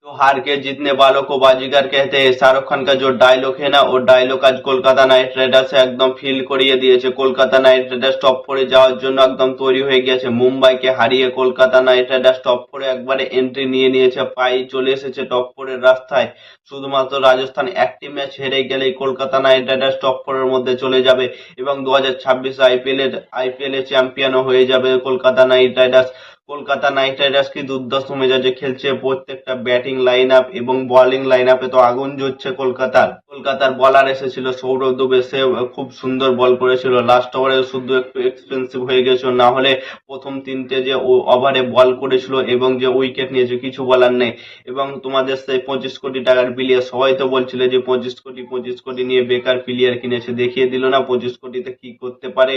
तो हार के जीतने वालों को बाजीगर कहते हैं। शाहरुख खान का जो डायलॉग है ना, वो डायलॉग आज কলকাতা নাইট রাইডার্স একদম ফিল করিয়ে দিয়েছে। কলকাতা নাইট রাইডার্স টপ ফোরে যাওয়ার জন্য একদম তৈরি হয়ে গেছে। মুম্বাইকে হারিয়ে কলকাতা নাইট রাইডার্স টপ ফোরে একবারে এন্ট্রি নিয়ে নিয়েছে, পাই চলে এসেছে টপ ফোরের রাস্তায়। শুধুমাত্র রাজস্থান একটি ম্যাচ হেরে গেলেই কলকাতা নাইট রাইডার্স টপ ফোরের মধ্যে চলে যাবে এবং 2026 আইপিএল এর চ্যাম্পিয়নও হয়ে যাবে Kolkata night Riders. Kolkata night Riders কি দুর্ধর্ষ মেজাজে খেলছে, প্রত্যেকটা ব্যাটিং লাইন আপ এবং বোলিং লাইন আপে তো আগুন জ্বলছে। কলকাতার বলার এসেছিল সৌরভ দুবে, সে খুব সুন্দর বল করেছিল। লাস্ট ওভারে শুধু একটু এক্সপেন্সিভ হয়ে গেছিল, না হলে প্রথম তিনটে যে ওভারে বল করেছিল এবং যে উইকেট নিয়েছে কিছু বলার নেই। এবং তোমাদের সেই 25 কোটি টাকার প্লেয়ার, সবাই তো বলছিল যে 25 কোটি নিয়ে বেকার প্লেয়ার কিনেছে, দেখিয়ে দিল না 25 কোটিতে কি করতে পারে।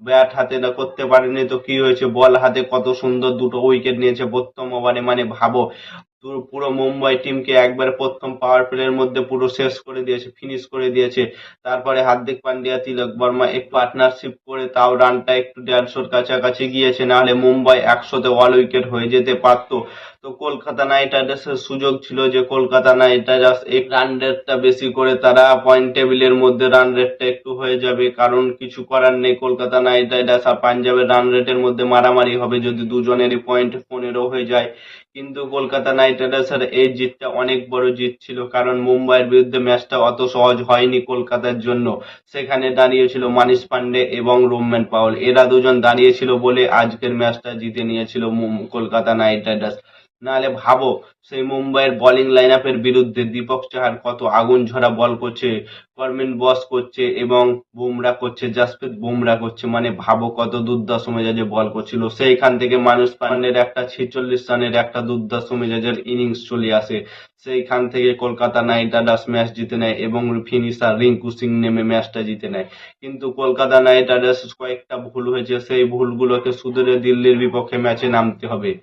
ব্যাট হাতে না করতে পারেনি তো কি হয়েছে, বল হাতে কত সুন্দর দুটো উইকেট নিয়েছে প্রথম ওভারে। মানে ভাবো, পুরো মুম্বাই টিমকে একবারে প্রথম পাওয়ার প্লের মধ্যে পুরো শেষ করে দিয়েছে, ফিনিশ করে দিয়েছে। তারপরে হার্দিক পান্ডিয়া, তিলক বর্মা এক পার্টনারশিপ করে তাও রানটা একটু 150-র কাছাকাছি গিয়েছে, না হলে মুম্বাই 100-তে অল উইকেট হয়ে যেতে পারতো। তো কলকাতা নাইট রাইডার্সের সুযোগ ছিল যে কলকাতা নাইট রাইডার্স এক রান রেটটা বেশি করে তারা পয়েন্ট টেবিলের মধ্যে রান রেটটা একটু হয়ে যাবে, কারণ কিছু করার নেই। কলকাতা নাইট রাইডার্স আর পাঞ্জাবের রান রেটের মধ্যে মারামারি হবে যদি দুজনেরই পয়েন্ট 15 হয়ে যায়। কিন্তু কলকাতা নাইট রাইডার্সের এই জিতটা অনেক বড় জিত ছিল, কারণ মুম্বাইয়ের বিরুদ্ধে ম্যাচটা অত সহজ হয়নি কলকাতার জন্য। সেখানে দাঁড়িয়েছিল মানিশ পান্ডে এবং রোম্যান পাওয়েল, এরা দুজন দাঁড়িয়েছিল বলে আজকের ম্যাচটা জিতে নিয়েছিল কলকাতা নাইট রাইডার্স। নাহলে ভাবো, সেই মুম্বাইয়ের বোলিং লাইন আপের বিরুদ্ধে দীপক চাহার কত আগুন ঝরা বল করছে, করমিন বস করছে এবং বুমরা করছে, জাসপ্রীত বুমরা করছে। মানে ভাবো কত দুর্ধর্ষ মেজাজে বল করছিল। সেইখান থেকে মানুষ পান্ডের একটা 46 রানের একটা দুর্ধর্ষ মেজাজের ইনিংস চলে আসে। সেইখান থেকে কলকাতা নাইট রাইডার্স ম্যাচ জিতে নেয় এবং ফিনিশার রিঙ্কু সিং নেমে ম্যাচটা জিতে নেয়। কিন্তু কলকাতা নাইট রাইডার্স কয়েকটা ভুল হয়েছে, সেই ভুলগুলোকে শুধরে দিল্লির বিপক্ষে ম্যাচে নামতে হবে।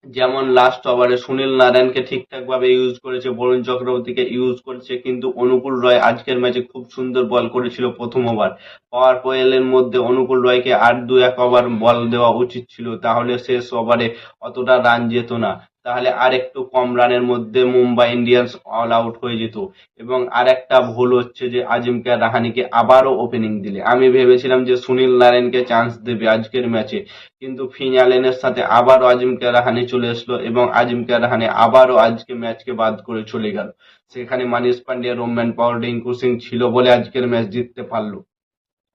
যেমন লাস্ট ওভারে সুনীল নারায়ণকে ঠিকঠাক ভাবে ইউজ করেছে, বরুণ চক্রবর্তীকে ইউজ করেছে, কিন্তু অনুকূল রয় আজকের ম্যাচে খুব সুন্দর বল করেছিল প্রথম ওভার। পাওয়ার প্লের মধ্যে অনুকূল রয়কে আর 2-1 ওভার বল দেওয়া উচিত ছিল, তাহলে শেষ ওভারে অতটা রান যেত না। তাহলে আর একটু কম রানের মধ্যে মুম্বাই ইন্ডিয়ান্স অল আউট হয়ে যেত। এবং আর একটা ভুল হচ্ছে যে আজিমকে রাহানেকে আবারও ওপেনিং দিলে। আমি ভেবেছিলাম যে সুনীল নারায়ণকে চান্স দেবে আজকের ম্যাচে, কিন্তু ফিন অ্যালেনের সাথে আবারও আজিমকে রাহানে চলে আসলো এবং আজিমকে রাহানে আবারও আজকে ম্যাচকে বাদ করে চলে গেল। সেখানে মানিশ পান্ডিয়া, রোম্যান পাওয়ার, রিঙ্কু সিং ছিল বলে আজকের ম্যাচ জিততে পারলো।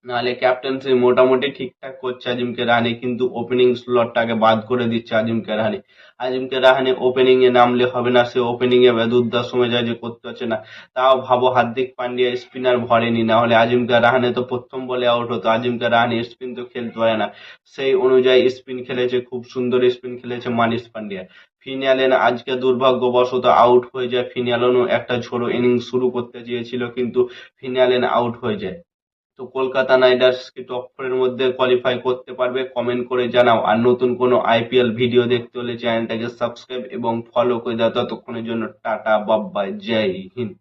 নাহলে ক্যাপ্টেন্সি মোটামুটি ঠিকঠাক করছে আজিমকে রাহানে, কিন্তু ওপেনিং স্লটটাকে বাদ করে দিচ্ছে আজিমকে রাহানে। আজিমকে রাহানে ওপেনিং এ নামলে হবে না, সে ওপেনিং এ দুর্দার সময় যায় যে করতে পারছে না। তাও ভাবো, হার্দিক পান্ডিয়া স্পিনার ভরেনি, না হলে আজিমকে রাহানে তো প্রথম বলে আউট হতো। আজিমকে রাহানে স্পিন তো খেলতে পারে না, সেই অনুযায়ী স্পিন খেলেছে, খুব সুন্দর স্পিন খেলেছে মানিশ পান্ডিয়া। ফিন অ্যালেন আজকে দুর্ভাগ্যবশত আউট হয়ে যায়। ফিন অ্যালেনও একটা ঝোড়ো ইনিংস শুরু করতে চেয়েছিল, কিন্তু ফিন অ্যালেন আউট হয়ে যায়। তো কলকাতা নাইট রাইডার্স কি টপ 4 এর মধ্যে কোয়ালিফাই করতে পারবে? কমেন্ট করে জানাও। আর নতুন কোনো আইপিএল ভিডিও দেখতে হলে চ্যানেলটাকে সাবস্ক্রাইব এবং ফলো করে দাও। ততক্ষণের জন্য টাটা, বাই বাই, জয় হিন্দ।